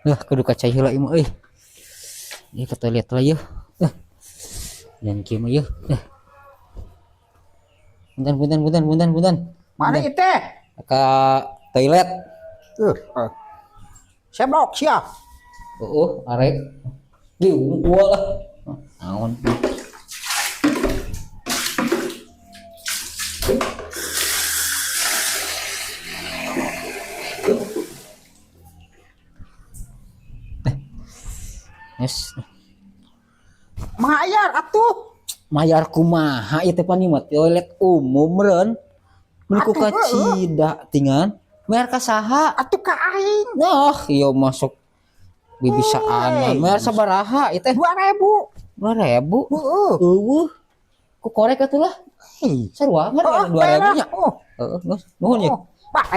Lah kudu kaca heula ieu mah euy. Ieu ke toilet lah yeuh. Dan kieu mah yeuh. Punten. Mana itu? Ka toilet. Saya blok siap. Arek. Giung gua lah. Naon. Yes. Mayar atuh. Mayar kumaha ieu teh pani mah toilet umum meureun. Mun ku ka Cida tingan mayar ka saha? Atuh ka aing. Nah, ieu masuk bibisaan mayar sabaraha ieu teh? 2.000. 2.000. Heeh. Eueuh. Ku korek atuh lah. Sarua ngan 2.000 nya. Heeh, nuhun ye. Pak